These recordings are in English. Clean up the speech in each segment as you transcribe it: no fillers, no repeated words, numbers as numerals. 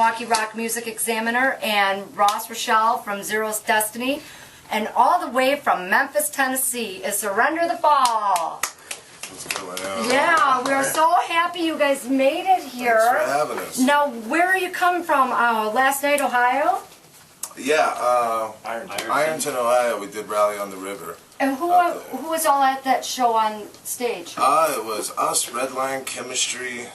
Milwaukee Rock Music Examiner, and Rochelle from Zero's Destiny. And all the way from Memphis, Tennessee is Surrender the Fall. What's going on? Yeah, we are so happy you guys made it here. Thanks for having us. Now, where are you coming from? Last night, Ohio? Yeah, Ironton, Ohio. We did Rally on the River. And who was all at that show on stage? It was us, Redline, Chemistry,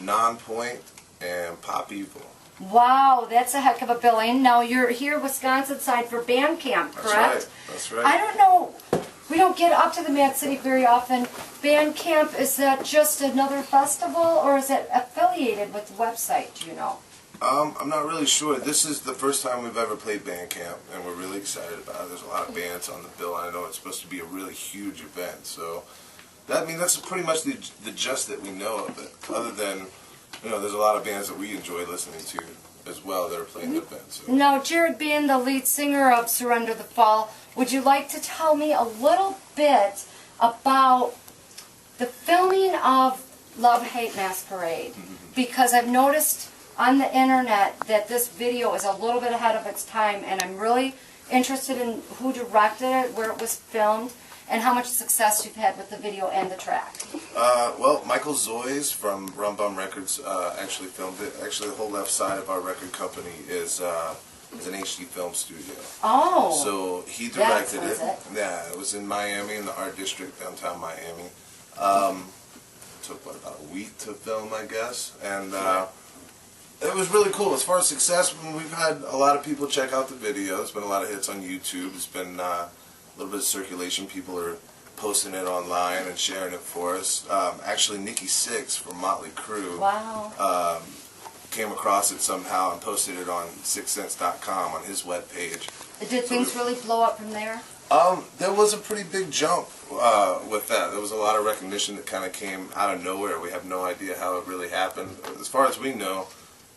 Non-Point, and Pop Evil. Wow, that's a heck of a billing. Now, you're here Wisconsin side for band camp, correct? That's right. I don't know. We don't get up to the Mad City very often. Band camp, is that just another festival, or is it affiliated with the website, do you know? I'm not really sure. This is the first time we've ever played band camp, and we're really excited about it. There's a lot of bands on the bill. I know it's supposed to be a really huge event, so that's pretty much the gist that we know of it. Other than, there's a lot of bands that we enjoy listening to as well that are playing the event. So. Now, Jared, being the lead singer of Surrender the Fall, would you like to tell me a little bit about the filming of Love Hate Masquerade? Because I've noticed on the internet that this video is a little bit ahead of its time, and I'm really interested in who directed it, where it was filmed, and how much success you've had with the video and the track. Well, Michael Zoyes from Rum Bum Records actually filmed it. Actually, the whole left side of our record company is an HD film studio. Oh. So he directed it. Yeah, it was in Miami, in the Art District, downtown Miami. Took, about a week to film, I guess. And it was really cool. As far as success, we've had a lot of people check out the video. There's been a lot of hits on YouTube. It's been a little bit of circulation. People are posting it online and sharing it for us. Actually, Nikki Sixx from Motley Crue came across it somehow and posted it on sixcents.com on his webpage. Did things really blow up from there? There was a pretty big jump with that. There was a lot of recognition that kind of came out of nowhere. We have no idea how it really happened. As far as we know,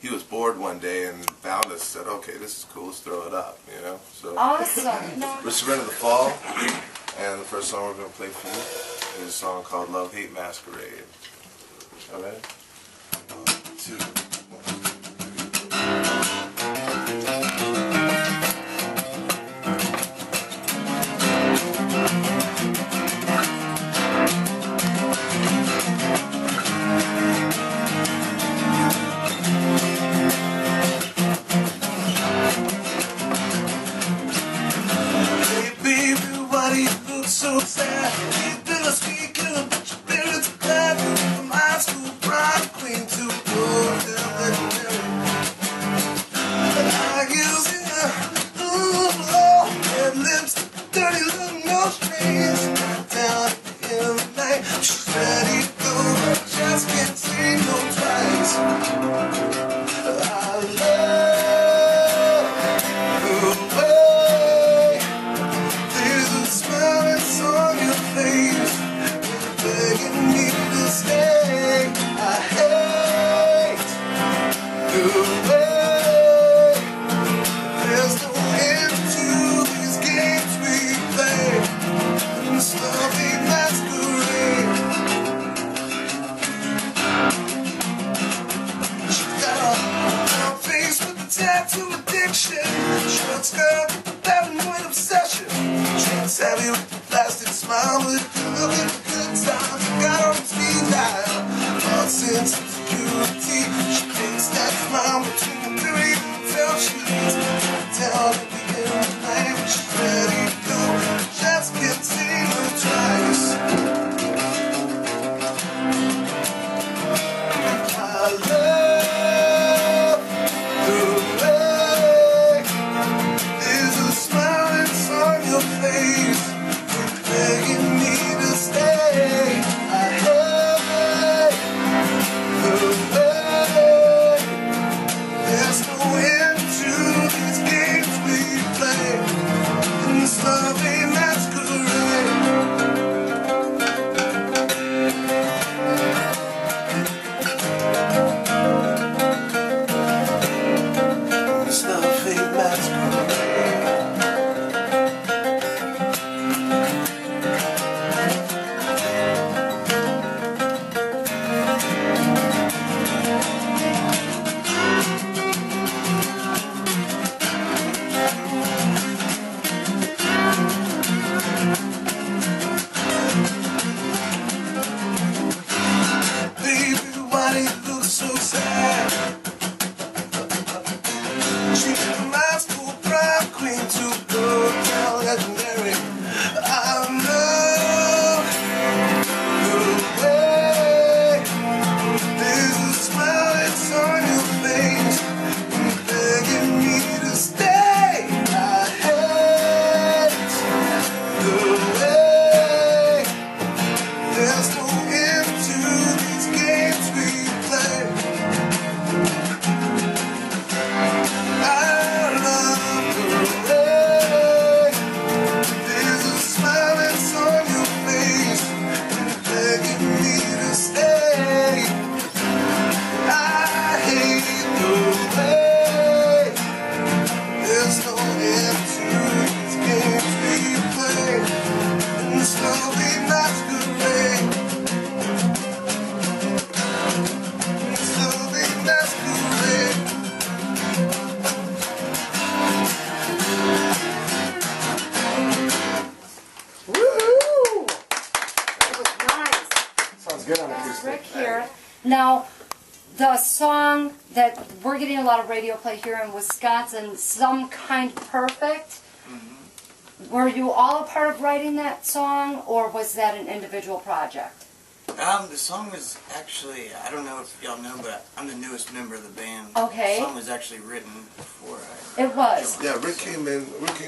he was bored one day and found us and said, okay, this is cool, let's throw it up, So Awesome. we're Surrender the Fall, and the first song we're going to play for you is a song called Love Hate Masquerade. All right? 1, 2, 1. So sad, you've been a speaking of what you've been to bad. From high school bride queen to gold legendary. I use it, long red lips, dirty little nose strings. Down at the end of the night, she's ready to go, just can't say no twice. I love the way there's a smile on your face, begging me to stay. I hate the way there's no end to these games we play. This love hate masquerade. She's got a round face with a tattoo addiction, short skirt with a paranoid obsession, chain savvy with a plastic smile, with a look at the good times. I got her on speed dial, lost sense of security. She thinks that smile between the three until she leaves down at the end of the night. When she's ready to go, just can't see her twice. I love the way there's Now, the song that we're getting a lot of radio play here in Wisconsin, Some Kind Perfect, were you all a part of writing that song, or was that an individual project? The song was actually, I don't know if y'all know, but I'm the newest member of the band. Okay. The song was actually written before I... It was. Yeah, Rick came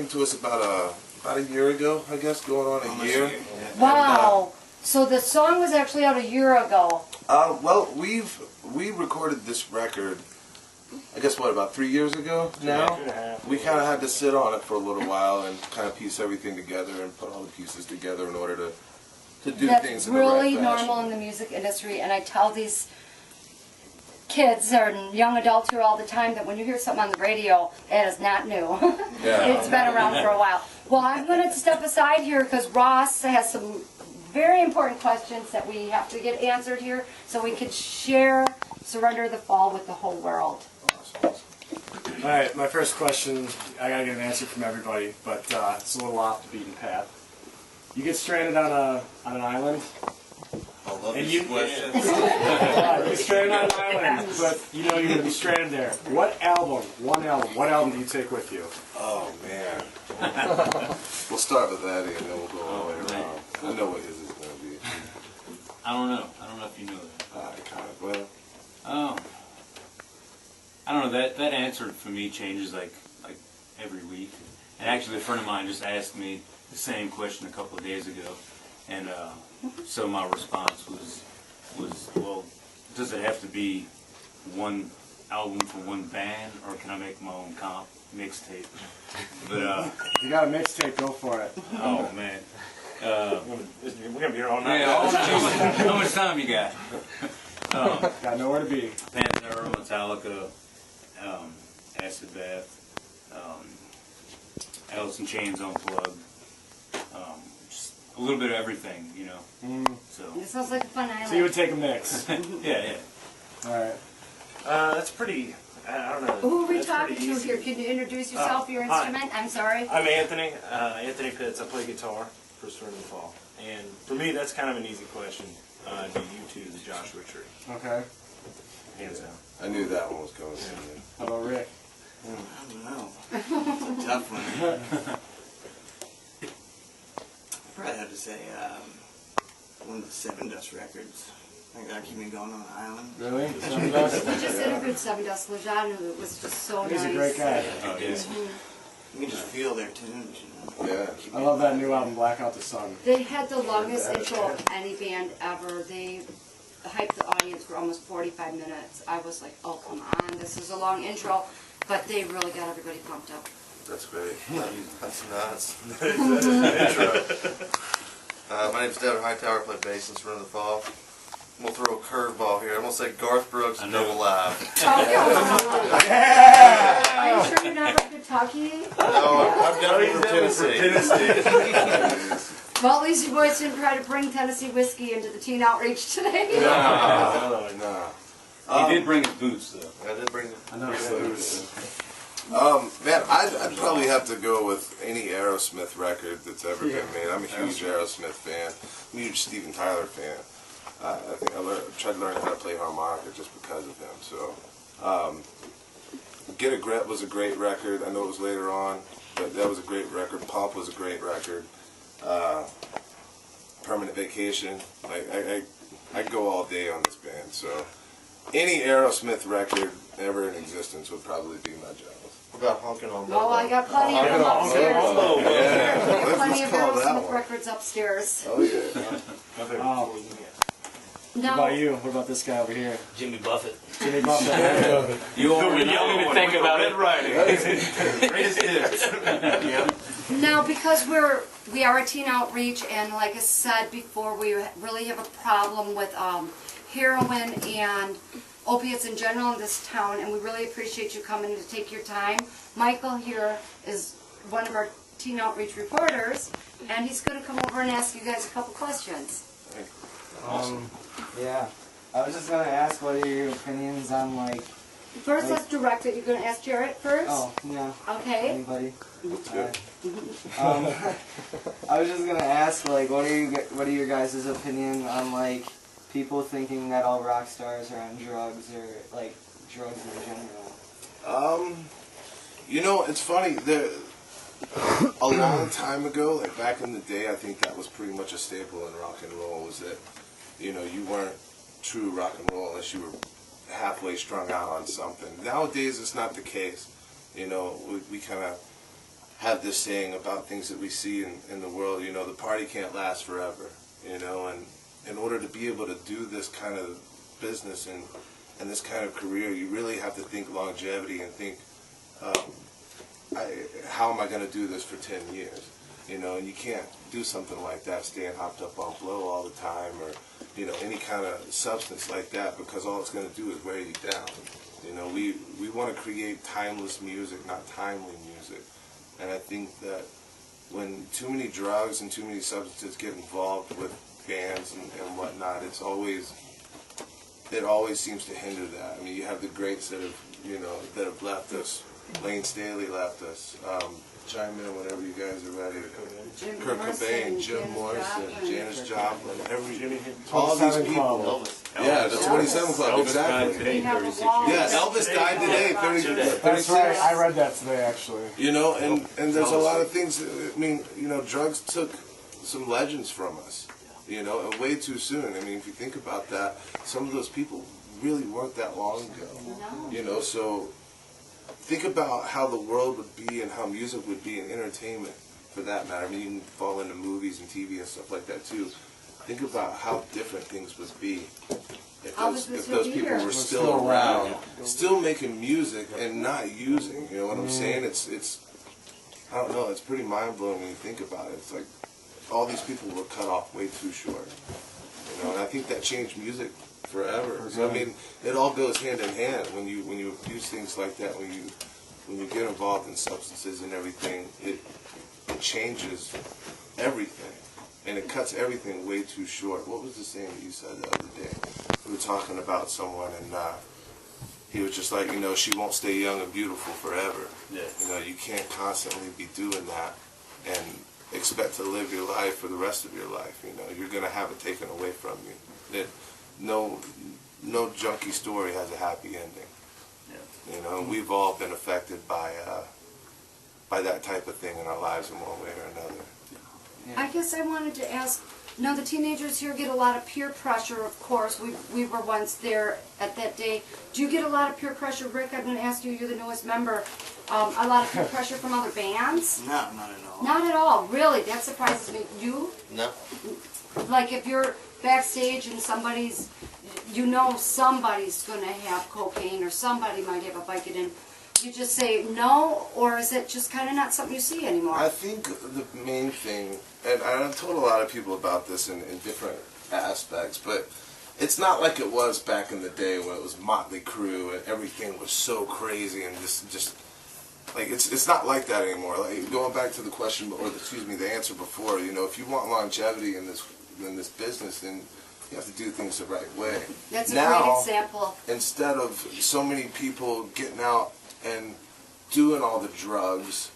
to us about a year ago, I guess, going on a year. Wow. So the song was actually out a year ago. Well, we recorded this record, I guess, what, about 3 years ago now? We kind of had to sit on it for a little while and kind of piece everything together and put all the pieces together in order to do things in the right That's really fashion. normal in the music industry, and I tell these kids and young adults here all the time that when you hear something on the radio, it is not new. Yeah. It's been around for a while. Well, I'm going to step aside here because Ross has some very important questions that we have to get answered here so we could share Surrender the Fall with the whole world. All right, my first question, I gotta get an answer from everybody, but it's a little off the beaten path. You get stranded on an island. I love And this you question. you get stranded on an island, but you know you're gonna be stranded there. What album do you take with you? Oh, man. We'll start with that, and then we'll go all the way around. I know what his is going to be. I don't know. I don't know if you know that. Kind of, well. I don't know. That answer for me changes like every week. And actually, a friend of mine just asked me the same question a couple of days ago, and so my response was well, does it have to be one album for one band, or can I make my own comp mixtape? But You got a mixtape, go for it. oh man. We're gonna be here all night. Yeah, how much time you got? Got nowhere to be. Pantera, Metallica, Acid Bath, Alice in Chains Unplugged, just a little bit of everything, you know. So This sounds like a fun island. So you would take a mix. yeah. All right. That's pretty, I don't know. Who are we That's talking pretty to easy. here? Can you introduce yourself, your hi. instrument? I'm sorry. I'm Anthony, Anthony Pitts. I play guitar for Surrender the Fall. And for me, that's kind of an easy question. Do you two the Joshua Tree? Okay. Hands down. I knew that one was coming soon. How about Rick? I don't know. It's a tough one. I'd probably have to say one of the Seven Dust records. I think that keep me going on an island. Really? We just interviewed Seven Dust Lejeune, who was just so He's nice. a great guy. Oh yeah. You can just feel their tunes, you know. Yeah. Keep I me love that alive. new album, Blackout the Sun. They had the longest intro of any band ever. They hyped the audience for almost 45 minutes. I was like, oh, come on, this is a long intro. But they really got everybody pumped up. That's great. That's nuts. Intro. My name's Devin Hightower. I play bass in Surrender the Fall. I'm going to throw a curveball here. I'm going to say Garth Brooks, I Come know. Alive. Oh, yeah. Are you sure you're not from Kentucky? No, I'm definitely from Tennessee. Well, at least you boys didn't try to bring Tennessee whiskey into the teen outreach today. Nah. He did bring his boots though. I did bring the I know. Man, I'd probably have to go with any Aerosmith record that's ever been made. I'm a huge Aerosmith fan. I'm a huge Steven Tyler fan. I think tried to learn how to play harmonica just because of him. So, Get a Grip was a great record. I know it was later on, but that was a great record. Pump was a great record. Permanent Vacation. I'd go all day on this band. So, any Aerosmith record ever in existence would probably be my job. What about Honkin' on Oh, I got plenty of them upstairs. Yeah. Plenty of Let's call that Aerosmith one. records upstairs. Oh yeah. Oh, what No, about you? What about this guy over here? Jimmy Buffett. Jimmy Buffett. You already know. even think about it. Greatest hits. now because we are a teen outreach, and like I said before, we really have a problem with heroin and opiates in general in this town, and we really appreciate you coming to take your time. Michael here is one of our teen outreach reporters, and he's going to come over and ask you guys a couple questions. Yeah. I was just gonna ask, what are your opinions on, like... First, let's direct it. You're going to ask Jarrett first? Oh, yeah. Okay. Anybody? I was just gonna ask, like, what are your guys' opinion on, like, people thinking that all rock stars are on drugs or like drugs in general? You know, it's funny. A long time ago, like back in the day, I think that was pretty much a staple in rock and roll. Was that, you know, you weren't true rock and roll unless you were halfway strung out on something. Nowadays, it's not the case. You know, we kind of have this saying about things that we see in the world. You know, the party can't last forever. You know, and in order to be able to do this kind of business and this kind of career, you really have to think longevity and think, how am I going to do this for 10 years? You know, and you can't do something like that, staying hopped up on blow all the time, or, you know, any kind of substance like that, because all it's going to do is wear you down. You know, we want to create timeless music, not timely music. And I think that when too many drugs and too many substances get involved with bands and whatnot, it always seems to hinder that. I mean, you have the greats that have left us. Lane Staley left us. Chime in whenever you guys are ready. Kurt Cobain, Jim Morrison, Janis Joplin, all these people. Yeah, the 27 Club, exactly. Yeah, Elvis died today, 36. That's right, I read that today, actually. You know, and there's a lot of things, I mean, you know, drugs took some legends from us, you know, and way too soon. I mean, if you think about that, some of those people really weren't that long ago. You know, so think about how the world would be and how music would be and entertainment, for that matter. I mean, you can fall into movies and TV and stuff like that too. Think about how different things would be if those people were still around, still making music and not using. You know what I'm saying? It's I don't know. It's pretty mind blowing when you think about it. It's like all these people were cut off way too short. You know, and I think that changed music forever. So I mean, it all goes hand in hand when you use things like that. When you get involved in substances and everything, it changes everything, and it cuts everything way too short. What was the saying that you said the other day? We were talking about someone, and he was just like, you know, she won't stay young and beautiful forever. Yeah. You know, you can't constantly be doing that and expect to live your life for the rest of your life. You know, you're gonna have it taken away from you. No junkie story has a happy ending. Yeah. You know, we've all been affected by that type of thing in our lives in one way or another. Yeah. I guess I wanted to ask, now the teenagers here get a lot of peer pressure, of course. We were once there at that day. Do you get a lot of peer pressure, Rick? I'm going to ask you, you're the newest member. A lot of peer pressure from other bands? No, not at all. Not at all, really. That surprises me. You? No. Like if you're backstage and somebody's going to have cocaine or somebody might have a Vicodin, you just say no, or is it just kind of not something you see anymore? I think the main thing, and I've told a lot of people about this in different aspects, but it's not like it was back in the day when it was Motley Crue and everything was so crazy and just like it's not like that anymore. Like going back to the question, or the answer before, you know, if you want longevity in this business, then you have to do things the right way. That's a great example. Instead of so many people getting out and doing all the drugs,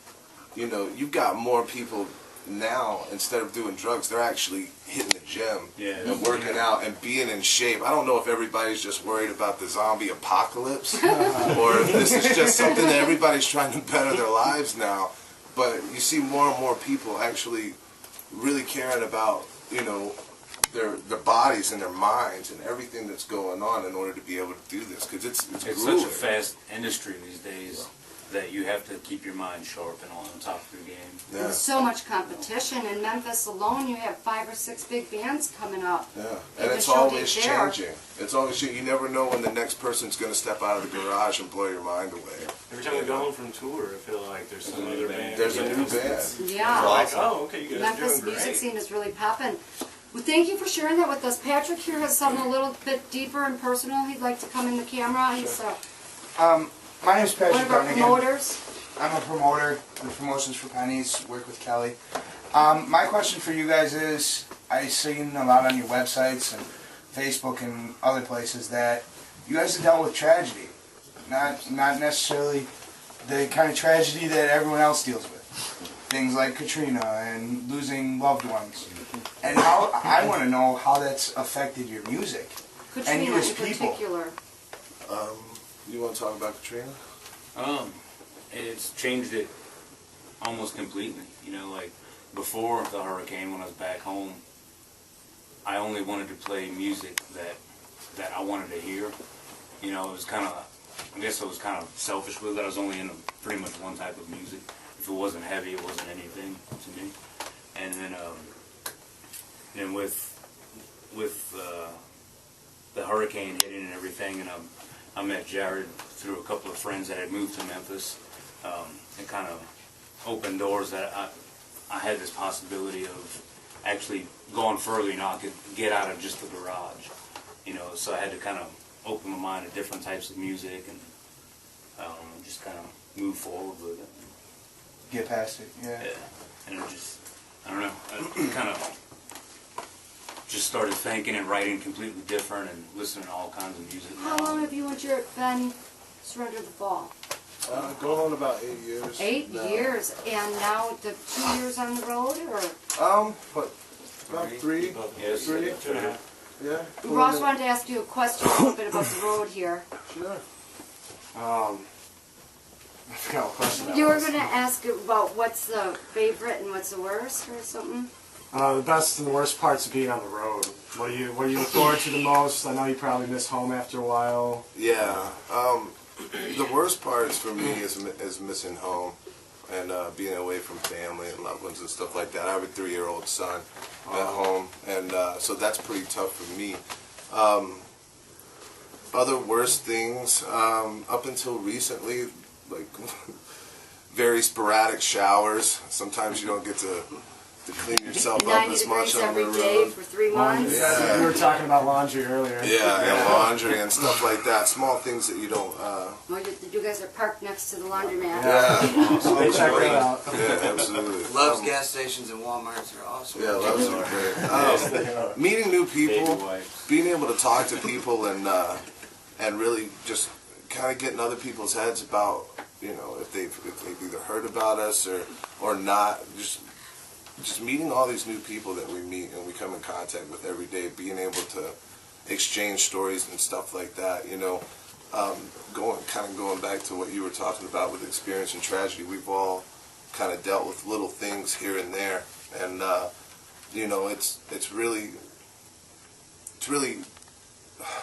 you know, you've got more people now, instead of doing drugs, they're actually hitting the gym and working out and being in shape. I don't know if everybody's just worried about the zombie apocalypse or if this is just something that everybody's trying to better their lives now. But you see more and more people actually really caring about, you know, their bodies and their minds and everything that's going on in order to be able to do this, because it's such a fast industry these days that you have to keep your mind sharp and on top of your game. Yeah. There's so much competition. In Memphis alone, you have 5 or 6 big bands coming up. Yeah, and it's always changing. It's always changing. You never know when the next person's going to step out of the garage and blow your mind away. Every time we go home from tour, I feel like there's some other band. There's a new band. Yeah. Like, oh, okay, you guys Memphis are doing music great. scene is really popping. Well, thank you for sharing that with us. Patrick here has something a little bit deeper and personal. He'd like to come in the camera. He's My name's Patrick one of our Dunigan. promoters. I'm a promoter with Promotions for Pennies, work with Kelly. My question for you guys is, I've seen a lot on your websites and Facebook and other places that you guys have dealt with tragedy. Not necessarily the kind of tragedy that everyone else deals with. things like Katrina and losing loved ones. And how I want to know how that's affected your music and you Katrina as in people. particular. You want to talk about Katrina? It's changed it almost completely. You know, like before the hurricane, when I was back home, I only wanted to play music that I wanted to hear. You know, it was kind of, I guess I was kind of selfish with it. I was only into pretty much one type of music. If it wasn't heavy, it wasn't anything to me. And then with the hurricane hitting and everything, and I met Jared through a couple of friends that had moved to Memphis. It kind of opened doors that I had this possibility of actually going further. You know, I could get out of just the garage. You know, so I had to kind of open my mind to different types of music and just kind of move forward with it. Get past it, yeah. And it just, I don't know, I kind of just started thinking and writing completely different and listening to all kinds of music. How long have you and Jared been Surrender the Fall? Going on about 8 years. 8 now. years, and now the 2 years on the road, or? What? About three. Yes, 3. 2.5. Yeah. Ross wanted to ask you a question a little bit about the road here. Sure. I forgot what question that You were was. going to ask about what's the favorite and what's the worst, or something? The best and the worst parts of being on the road. What do you look forward to the most? I know you probably miss home after a while. Yeah. The worst parts for me is missing home and being away from family and loved ones and stuff like that. I have a 3-year-old son at home, and so that's pretty tough for me. Other worst things, up until recently, like very sporadic showers. Sometimes you don't get to clean yourself up 90 as much degrees on the every day road. for 3 months? Yeah. We were talking about laundry earlier. Yeah, and laundry and stuff like that. Small things that you don't. Well, you guys are parked next to the laundromat. Yeah. They check that out. Yeah, absolutely. Love's gas stations and Walmarts are awesome. Yeah, Love's are great. Meeting new people, being able to talk to people, and really just kind of getting other people's heads about, you know, if they've either heard about us or not. Just meeting all these new people that we meet and we come in contact with every day, being able to exchange stories and stuff like that, you know. Going back to what you were talking about with experience and tragedy, we've all kind of dealt with little things here and there, and you know, it's really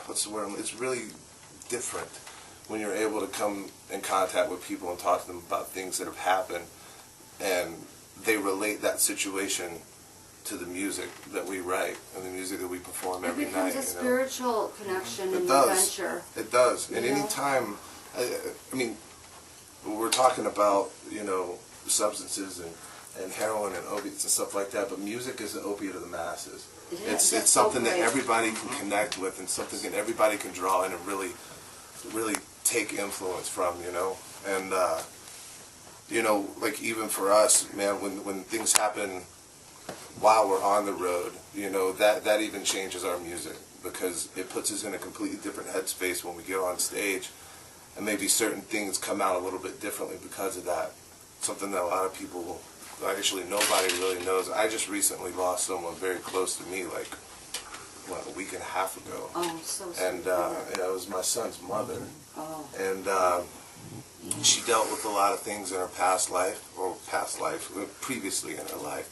what's the word? It's really different when you're able to come in contact with people and talk to them about things that have happened, and they relate that situation to the music that we write and the music that we perform every night. It becomes a spiritual connection and does. adventure. It does. And You know? any time, I mean, we're talking about, you know, substances and heroin and opiates and stuff like that, but music is the opiate of the masses. It is. It's something that everybody can connect with and something that everybody can draw in and really take influence from, you know. And, you know, like even for us, man, when things happen while we're on the road, you know, that even changes our music because it puts us in a completely different headspace when we get on stage, and maybe certain things come out a little bit differently because of that. Something that a lot of people, actually nobody really knows. I just recently lost someone very close to me, like, what, a week and a half ago. Oh, so sweet. And it was my son's mother. Oh. And she dealt with a lot of things in her previously in her life.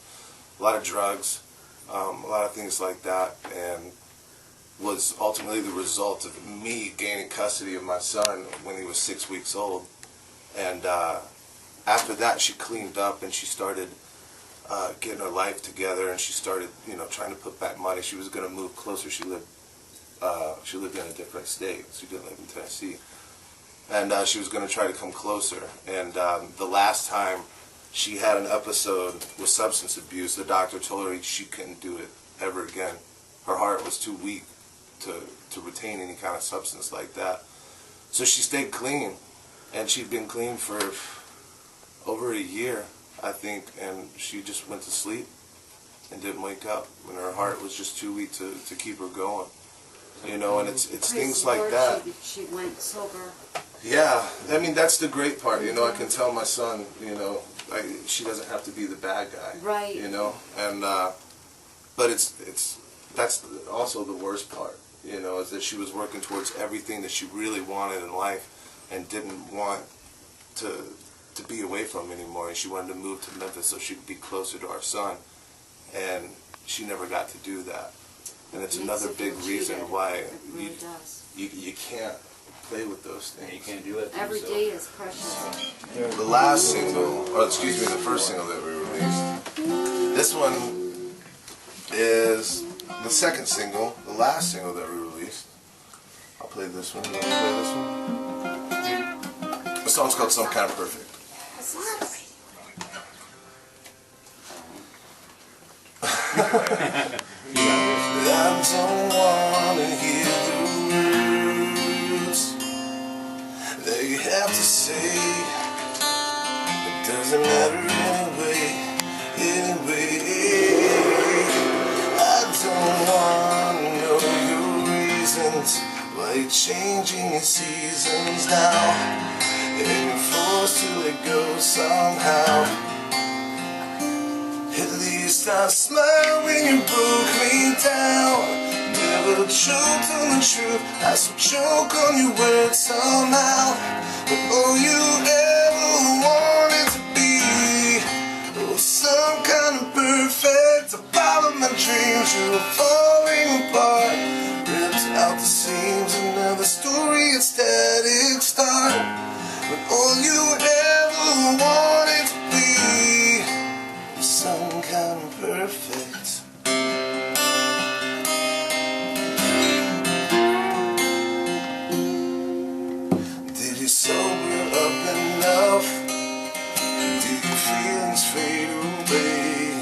A lot of drugs, a lot of things like that, and was ultimately the result of me gaining custody of my son when he was 6 weeks old. And after that, she cleaned up and she started getting her life together, and she started, you know, trying to put back money. She was going to move closer. She lived in a different state. She didn't live in Tennessee. And she was going to try to come closer. And the last time she had an episode with substance abuse, the doctor told her she couldn't do it ever again. Her heart was too weak to retain any kind of substance like that. So she stayed clean, and she'd been clean for over a year, I think, and she just went to sleep and didn't wake up, and her heart was just too weak to keep her going. You know, and it's Praise things the like Lord, that. She went sober. Yeah, I mean, that's the great part, you know. I can tell my son, you know, she doesn't have to be the bad guy. Right. You know, and but that's also the worst part. You know, is that she was working towards everything that she really wanted in life and didn't want to be away from anymore. And she wanted to move to Memphis so she could be closer to our son. And she never got to do that. And it's another big reason why you can't play with those things. You can't do it. Every day is precious. The last single, or excuse me, the first single that we released, this one is the second single, the last single that we released. I'll play this one. You want to play this one? The song's called Some Kind of Perfect. I don't want to hear the words that you have to say. It doesn't matter anyway. I don't want to know your reasons why you're changing your seasons now, and you're forced to let go somehow. At least I smile when you broke me down. Never choked on the truth, I still choke on your words somehow. But all you ever wanted to be was some kind of perfect. I followed my dreams, you were falling apart. Ripped out the seams, another story, a static start. But all you ever wanted to be was some kind of perfect. Did you sober up enough? Did your feelings fade away?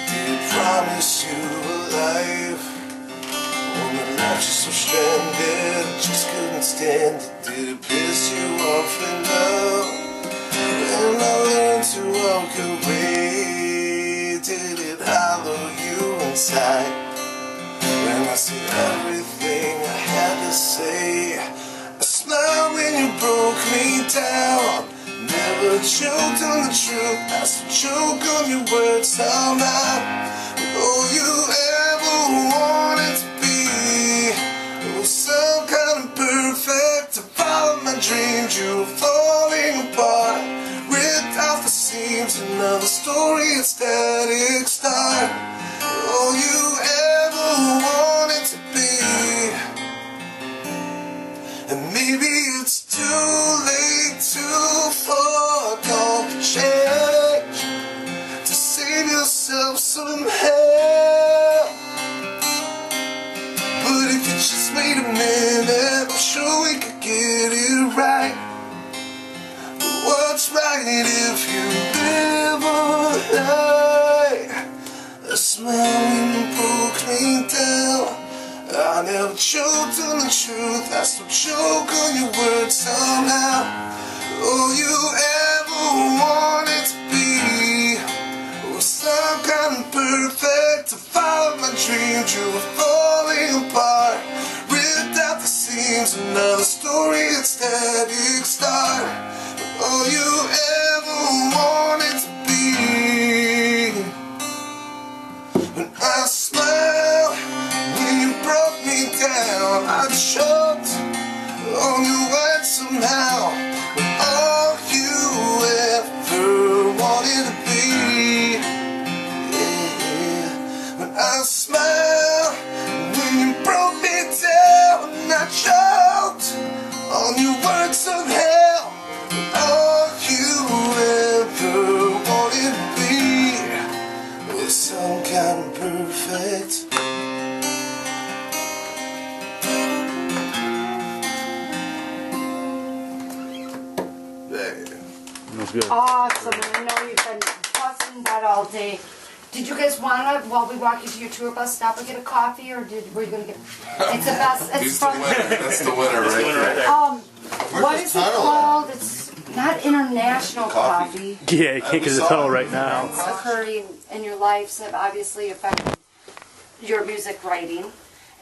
Did it promise you a life? When the left you so stranded, I just couldn't stand it. Did it piss you off enough? When I learned to walk away, did it hollow you inside? When I said everything I had to say, I smiled when you broke me down. Never choked on the truth, I still choke on your words somehow. But all you ever wanted to be was some kind of perfect. To follow my dreams, you were falling apart. Ripped off the seams, another story, a static start. All you ever wanted to be. And maybe it's too late to forego the change, to save yourself some hell. But if you just wait a minute, I'm sure we could get it right. But what's right if you live a lie? A smile when you broke me down. I never choked on the truth, I still choke on your words somehow. All you ever wanted to be was some kind of perfect. To follow my dreams, you were falling apart. Ripped out the seams, another story, a static start. All you ever wanted to be. When I smile, when you broke me down, I choked on your words somehow. When all you ever wanted to be, yeah. When I smile, when you broke me down, I choked on your words somehow. When all you ever wanted to be was some kind of perfect. Awesome, and I know you've been fussing that all day. Did you guys want to, while we walk you to your tour bus, stop and get a coffee, or were you going to get? It's the best. It's He's the winner. That's the winner right there. What is it called? It's not international coffee. Yeah, you can't get the tunnel right now. Events occurring in your lives have obviously affected your music writing,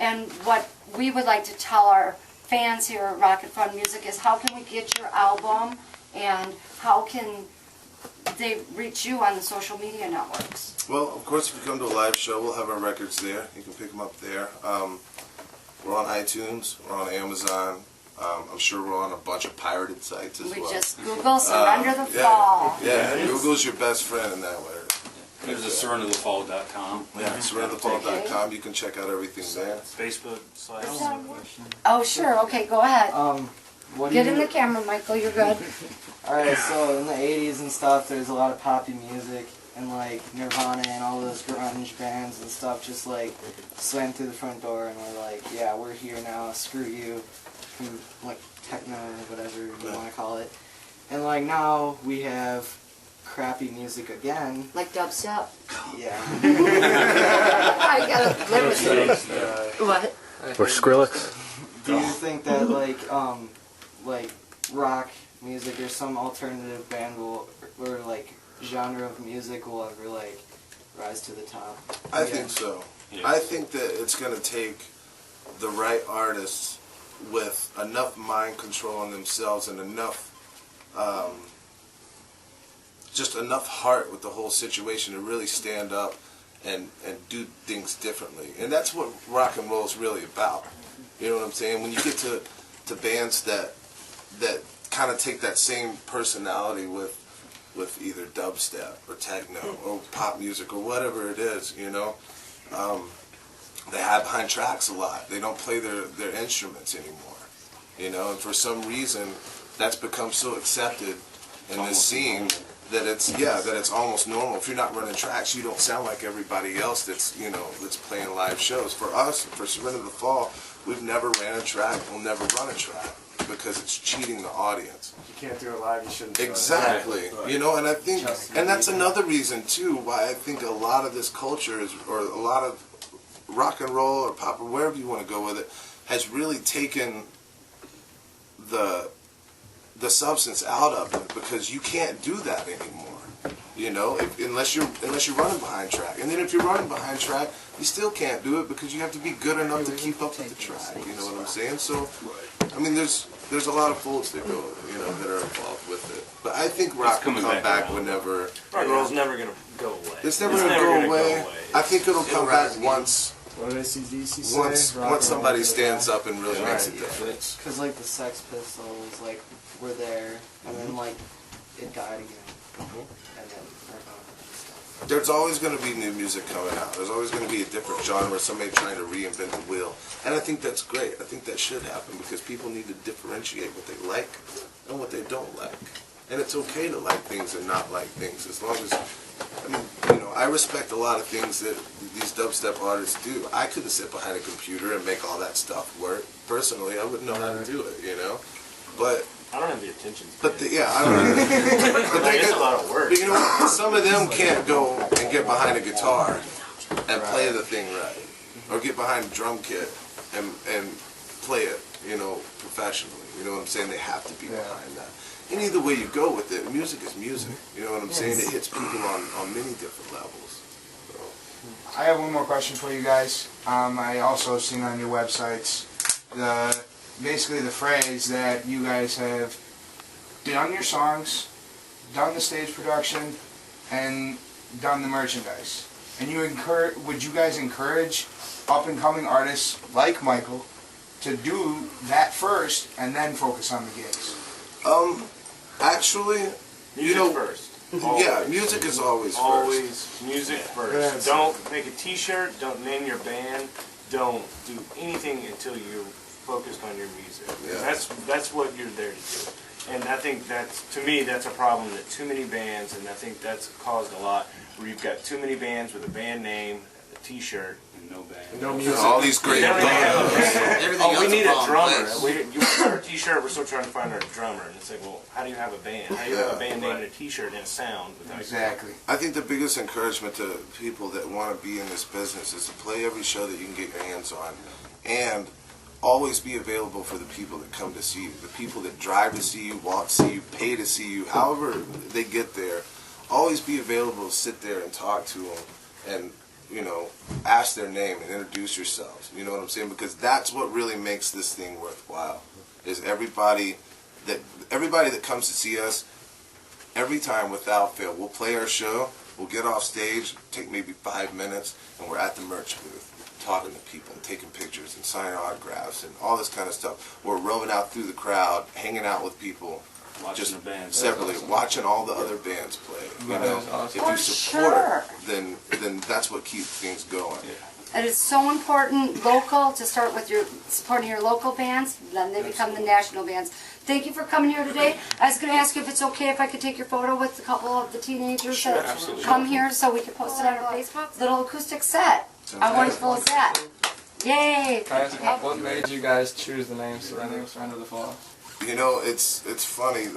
and what we would like to tell our fans here at Rocket Fun Music is how can we get your album, and how can they reach you on the social media networks? Well, of course, if you come to a live show, we'll have our records there. You can pick them up there. We're on iTunes. We're on Amazon. I'm sure we're on a bunch of pirated sites as We well. just Google Surrender the Fall. Yeah, Google's your best friend in that way. There's a surrenderthefall.com. Yeah, surrenderthefall.com. You can check out everything there. Facebook / Oh, sure. Okay, go ahead. What do Get you, in the camera, Michael. You're good. Alright, so in the 80s and stuff, there's a lot of poppy music, and like Nirvana and all those grunge bands and stuff just like slammed through the front door and were like, yeah, we're here now, screw you, like techno, whatever you want to call it. And like now we have crappy music again. Like dubstep. Yeah. I gotta live with it. What? Or Skrillex. Do you think that like rock music or some alternative band will, or like genre of music will ever like rise to the top? I think so. Yeah. I think that it's going to take the right artists with enough mind control on themselves and enough, just enough heart with the whole situation to really stand up and do things differently. And that's what rock and roll is really about. You know what I'm saying? When you get to bands that kind of take that same personality with either dubstep or techno or pop music or whatever it is, you know, they hide behind tracks a lot. They don't play their instruments anymore, you know, and for some reason that's become so accepted in this scene that it's almost normal. If you're not running tracks, you don't sound like everybody else that's playing live shows. For us, for Surrender the Fall, we've never ran a track. We'll never run a track because it's cheating the audience. If you can't do it live, you shouldn't do it. Exactly. You know, and I think, and that's another reason too why I think a lot of this culture is, or a lot of rock and roll or pop or wherever you want to go with it, has really taken the substance out of it, because you can't do that anymore. You know, unless you're running behind track, and then if you're running behind track, you still can't do it because you have to be good enough to keep up with the track. You know what I'm saying? So, I mean, there's a lot of folds that go, you know, that are involved with it. But I think rock will come back whenever. Rock and roll's never gonna go away. It's never gonna go away. I think it'll come back once. What did AC/DC say? Once somebody stands up and really makes a difference. Because like the Sex Pistols, like were there, and then like it died again, and then There's always going to be new music coming out. There's always going to be a different genre, somebody trying to reinvent the wheel. And I think that's great. I think that should happen because people need to differentiate what they like and what they don't like. And it's okay to like things and not like things, as long as, I mean, you know, I respect a lot of things that these dubstep artists do. I couldn't sit behind a computer and make all that stuff work. Personally, I wouldn't know how to do it, you know? But I don't have the attention span. But I don't know. But it's a lot of work. But you know what? Some of them can't go and get behind a guitar and play the thing right, or get behind a drum kit and play it, you know, professionally. You know what I'm saying? They have to be behind that. And either way you go with it, music is music. You know what I'm saying? It hits people on many different levels. So. I have one more question for you guys. I also seen on your websites basically the phrase that you guys have done your songs, done the stage production, and done the merchandise. And would you guys encourage up-and-coming artists like Michael to do that first and then focus on the gigs? Actually, music first. Always. Yeah, music is always first. Always music first. Don't make a T-shirt. Don't name your band. Don't do anything until you're focused on your music. Yeah. That's what you're there to do. And I think to me, that's a problem that too many bands, and I think that's caused a lot, where you've got too many bands with a band name, a T-shirt, and no band. No music. All these great bands. We need a drummer. You want our T-shirt, we're still trying to find our drummer. And it's like, well, how do you have a band? How do you have a band name and a T-shirt and a sound? Exactly. I think the biggest encouragement to people that want to be in this business is to play every show that you can get your hands on, and always be available for the people that come to see you, the people that drive to see you, walk to see you, pay to see you, however they get there. Always be available to sit there and talk to them and, you know, ask their name and introduce yourselves. You know what I'm saying? Because that's what really makes this thing worthwhile, is everybody that comes to see us every time without fail, we'll play our show, we'll get off stage, take maybe 5 minutes, and we're at the merch booth, talking to people and taking pictures and signing autographs and all this kind of stuff. We're roaming out through the crowd, hanging out with people, Watching just the bands. separately, watching all the other bands play. You know, if you For support sure. it, then that's what keeps things going. It is so important, local, to start with your supporting your local bands, then they become the national bands. Thank you for coming here today. I was going to ask you if it's okay if I could take your photo with a couple of the teenagers that come here so we can post it on our Facebook. Little acoustic set. How wonderful is that? Yay! Can I ask, what made you guys choose the name Surrender the Fall? You know, it's funny.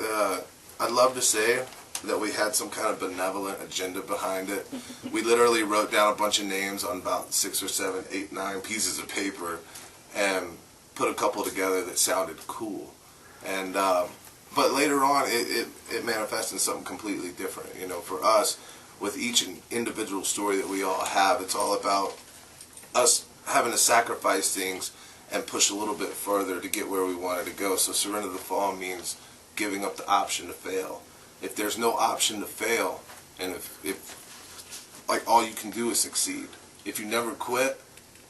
I'd love to say that we had some kind of benevolent agenda behind it. We literally wrote down a bunch of names on about 6 or 7, 8, 9 pieces of paper and put a couple together that sounded cool. And but later on, it manifested in something completely different. You know, for us, with each individual story that we all have, it's all about us having to sacrifice things and push a little bit further to get where we wanted to go. So Surrender the Fall means giving up the option to fail. If there's no option to fail, and if like all you can do is succeed. If you never quit,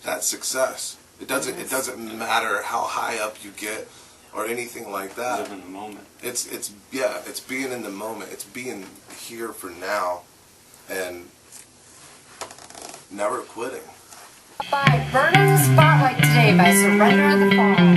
that's success. It doesn't matter how high up you get or anything like that. Live in the moment. It's being in the moment. It's being here for now and never quitting. By Burning the Spotlight today by Surrender the Fall.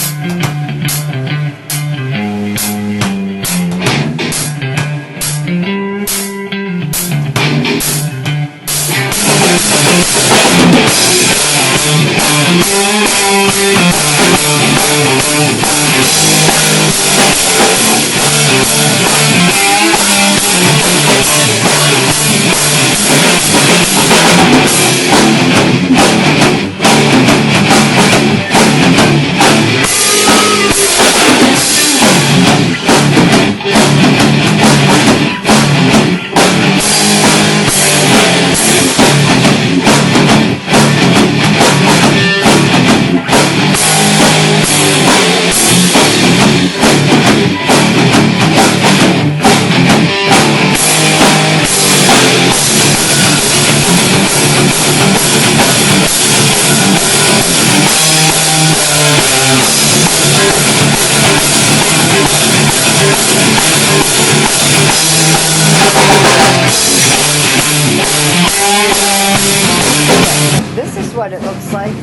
This is what it looks like.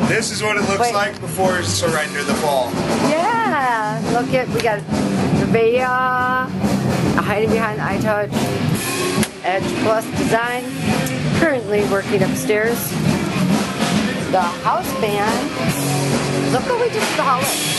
This is what it looks like before Surrender the Fall. Yeah, look at, we got the Baas, hiding behind the iTouch, Edge Plus design, currently working upstairs. The house band, look what we did to the house.